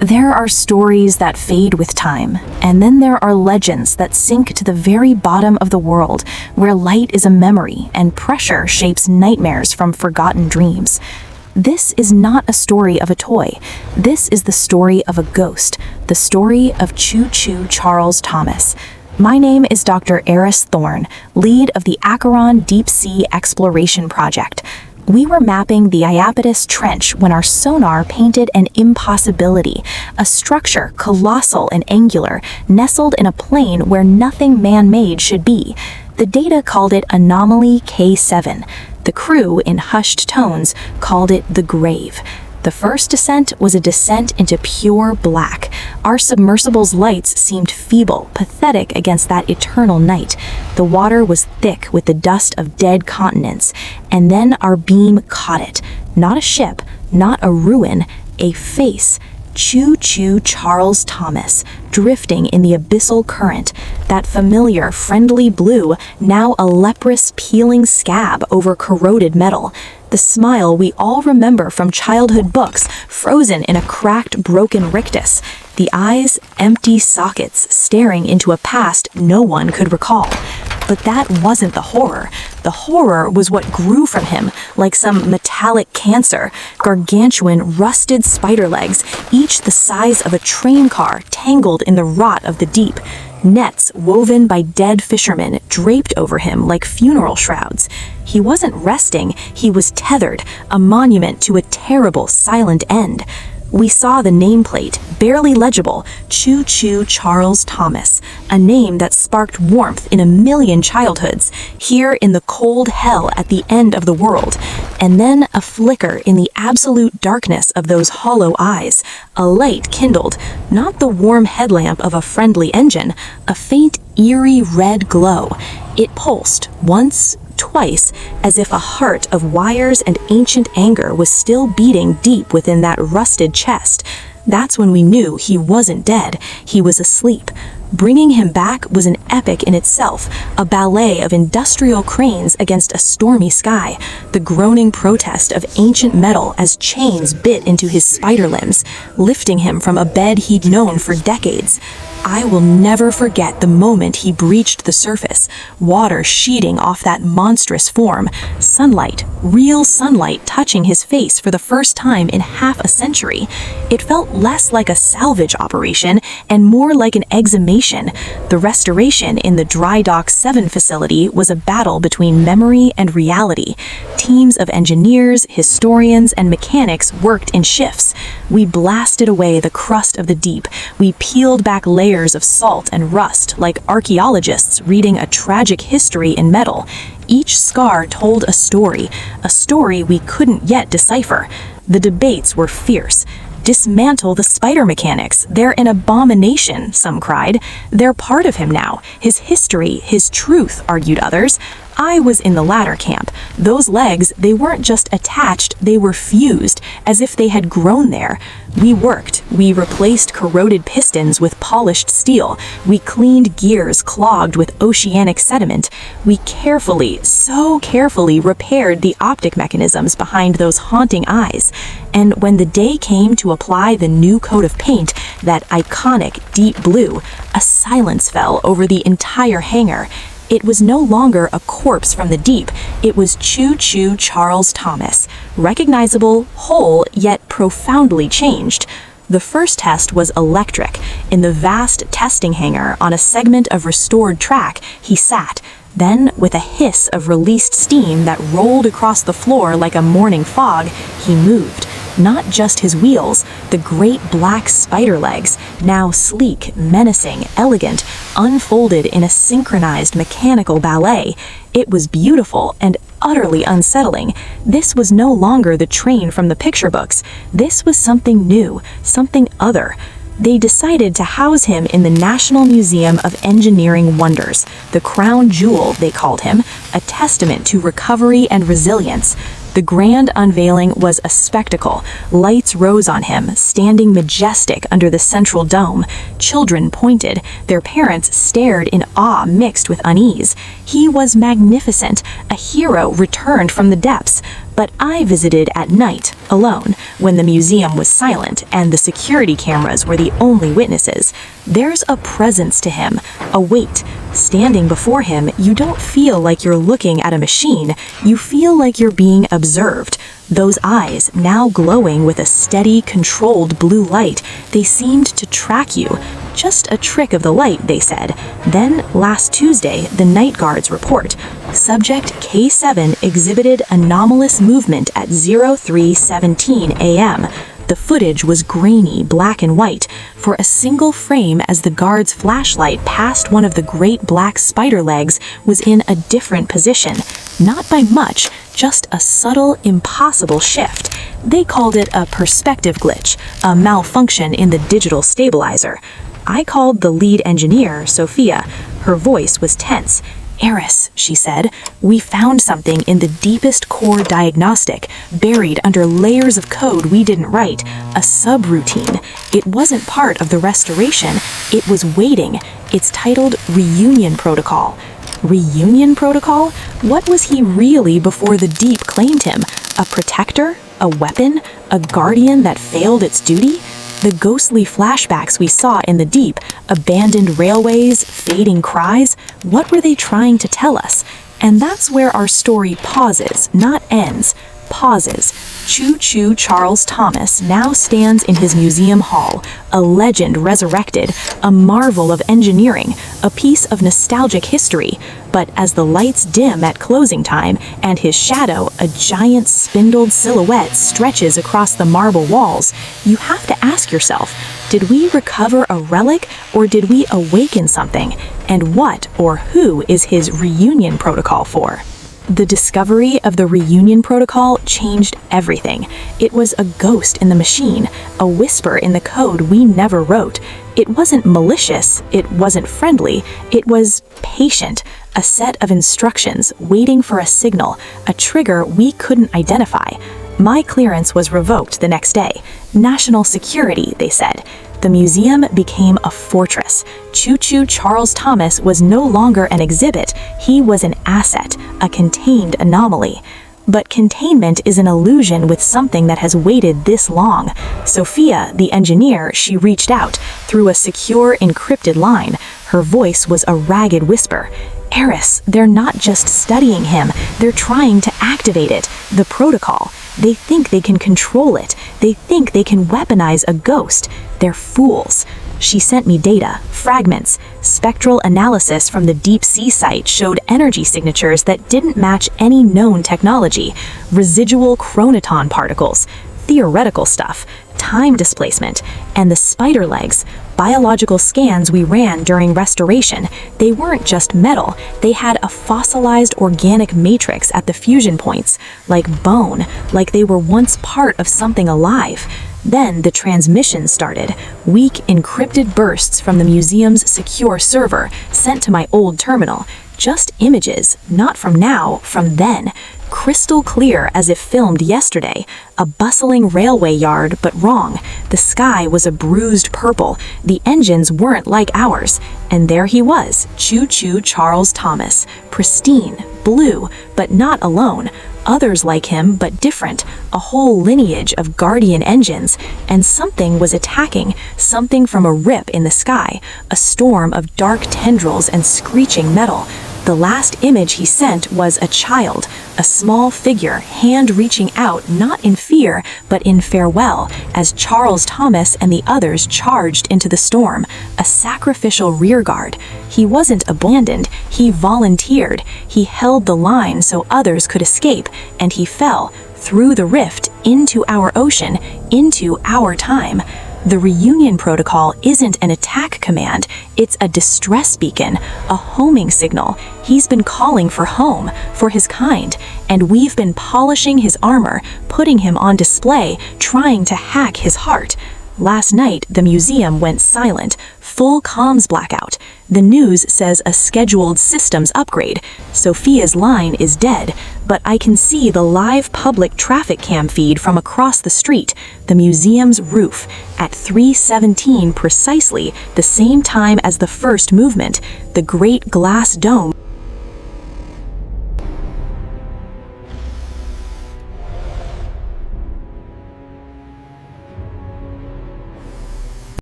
There are stories that fade with time, and then there are legends that sink to the very bottom of the world, where light is a memory and pressure shapes nightmares from forgotten dreams. This is not a story of a toy. This is the story of a ghost, the story of Choo Choo Charles Thomas. My name is Dr. Eris Thorne, lead of the Acheron Deep-Sea Exploration Project. We were mapping the Iapetus Trench when our sonar painted an impossibility, a structure colossal and angular, nestled in a plane where nothing man-made should be. The data called it Anomaly K7. The crew, in hushed tones, called it the grave. The first descent was a descent into pure black. Our submersible's lights seemed feeble, pathetic against that eternal night. The water was thick with the dust of dead continents, and then our beam caught it. Not a ship, not a ruin, a face. Choo Choo Charles Thomas, drifting in the abyssal current, that familiar, friendly blue, now a leprous, peeling scab over corroded metal. The smile we all remember from childhood books, frozen in a cracked, broken rictus. The eyes, empty sockets, staring into a past no one could recall. But that wasn't the horror. The horror was what grew from him, like some metallic cancer, gargantuan, rusted spider legs, each the size of a train car tangled in the rot of the deep. Nets woven by dead fishermen draped over him like funeral shrouds. He wasn't resting, he was tethered, a monument to a terrible, silent end. We saw the nameplate, barely legible, Choo Choo Charles Thomas, a name that sparked warmth in a million childhoods, here in the cold hell at the end of the world. And then a flicker in the absolute darkness of those hollow eyes, a light kindled, not the warm headlamp of a friendly engine, a faint, eerie red glow. It pulsed, once, twice, as if a heart of wires and ancient anger was still beating deep within that rusted chest. That's when we knew he wasn't dead, he was asleep. Bringing him back was an epic in itself, a ballet of industrial cranes against a stormy sky, the groaning protest of ancient metal as chains bit into his spider limbs, lifting him from a bed he'd known for decades. I will never forget the moment he breached the surface, water sheeting off that monstrous form, sunlight, real sunlight touching his face for the first time in half a century. It felt less like a salvage operation and more like an exhumation. The restoration in the Dry Dock 7 facility was a battle between memory and reality. Teams of engineers, historians, and mechanics worked in shifts. We blasted away the crust of the deep. We peeled back layers of salt and rust like archaeologists reading a tragic history in metal. Each scar told a story we couldn't yet decipher. The debates were fierce. Dismantle the spider mechanics. They're an abomination, some cried. They're part of him now. His history, his truth, argued others. I was in the latter camp. Those legs, they weren't just attached, they were fused, as if they had grown there. We worked. We replaced corroded pistons with polished steel. We cleaned gears clogged with oceanic sediment. We carefully, so carefully repaired the optic mechanisms behind those haunting eyes. And when the day came to apply the new coat of paint, that iconic deep blue, a silence fell over the entire hangar. It was no longer a corpse from the deep. It was Choo Choo Charles Thomas, recognizable, whole, yet profoundly changed. The first test was electric. In the vast testing hangar on a segment of restored track, he sat. Then, with a hiss of released steam that rolled across the floor like a morning fog, he moved. Not just his wheels, the great black spider legs, now sleek, menacing, elegant, unfolded in a synchronized mechanical ballet. It was beautiful and utterly unsettling. This was no longer the train from the picture books. This was something new, something other. They decided to house him in the National Museum of Engineering Wonders, the crown jewel, they called him, a testament to recovery and resilience. The grand unveiling was a spectacle. Lights rose on him, standing majestic under the central dome. Children pointed. Their parents stared in awe mixed with unease. He was magnificent, a hero returned from the depths. But I visited at night, alone, when the museum was silent and the security cameras were the only witnesses. There's a presence to him, a weight. Standing before him, you don't feel like you're looking at a machine. You feel like you're being observed. Those eyes, now glowing with a steady, controlled blue light, they seemed to track you. Just a trick of the light, they said. Then, last Tuesday, the night guards report. Subject K7 exhibited anomalous movement at 03:17 a.m. The footage was grainy, black and white, for a single frame as the guard's flashlight passed one of the great black spider legs was in a different position. Not by much, just a subtle, impossible shift. They called it a perspective glitch, a malfunction in the digital stabilizer. I called the lead engineer, Sophia. Her voice was tense. "Eris," she said, "we found something in the deepest core diagnostic, buried under layers of code we didn't write, a subroutine. It wasn't part of the restoration, it was waiting. It's titled Reunion Protocol." Reunion Protocol? What was he really before the deep claimed him? A protector? A weapon? A guardian that failed its duty? The ghostly flashbacks we saw in the deep, abandoned railways, fading cries, what were they trying to tell us? And that's where our story pauses, not ends. Pauses. Choo Choo Charles Thomas now stands in his museum hall, a legend resurrected, a marvel of engineering, a piece of nostalgic history. But as the lights dim at closing time and his shadow, a giant spindled silhouette, stretches across the marble walls, you have to ask yourself, did we recover a relic or did we awaken something? And what or who is his reunion protocol for? The discovery of the reunion protocol changed everything. It was a ghost in the machine, a whisper in the code we never wrote. It wasn't malicious, it wasn't friendly, it was patient, a set of instructions waiting for a signal, a trigger we couldn't identify. My clearance was revoked the next day. National security, they said. The museum became a fortress. Choo Choo Charles Thomas was no longer an exhibit, he was an asset, a contained anomaly. But containment is an illusion with something that has waited this long. Sophia, the engineer, she reached out through a secure, encrypted line. Her voice was a ragged whisper. "Eris, they're not just studying him, they're trying to activate it, the protocol. They think they can control it. They think they can weaponize a ghost. They're fools." She sent me data, fragments. Spectral analysis from the deep-sea site showed energy signatures that didn't match any known technology. Residual chronoton particles, theoretical stuff, time displacement, and the spider legs. Biological scans we ran during restoration, they weren't just metal, they had a fossilized organic matrix at the fusion points, like bone, like they were once part of something alive. Then the transmission started, weak encrypted bursts from the museum's secure server sent to my old terminal. Just images, not from now, from then. Crystal clear as if filmed yesterday. A bustling railway yard, but wrong. The sky was a bruised purple. The engines weren't like ours. And there he was, Choo Choo Charles Thomas. Pristine, blue, but not alone. Others like him, but different. A whole lineage of guardian engines. And something was attacking, something from a rip in the sky. A storm of dark tendrils and screeching metal. The last image he sent was a child, a small figure, hand reaching out not in fear, but in farewell, as Charles Thomas and the others charged into the storm, a sacrificial rearguard. He wasn't abandoned, he volunteered. He held the line so others could escape, and he fell, through the rift, into our ocean, into our time. The reunion protocol isn't an attack command, it's a distress beacon, a homing signal. He's been calling for home, for his kind, and we've been polishing his armor, putting him on display, trying to hack his heart. Last night, the museum went silent, full comms blackout. The news says a scheduled systems upgrade. Sophia's line is dead, but I can see the live public traffic cam feed from across the street, the museum's roof, at 3:17 precisely, the same time as the first movement. The great glass dome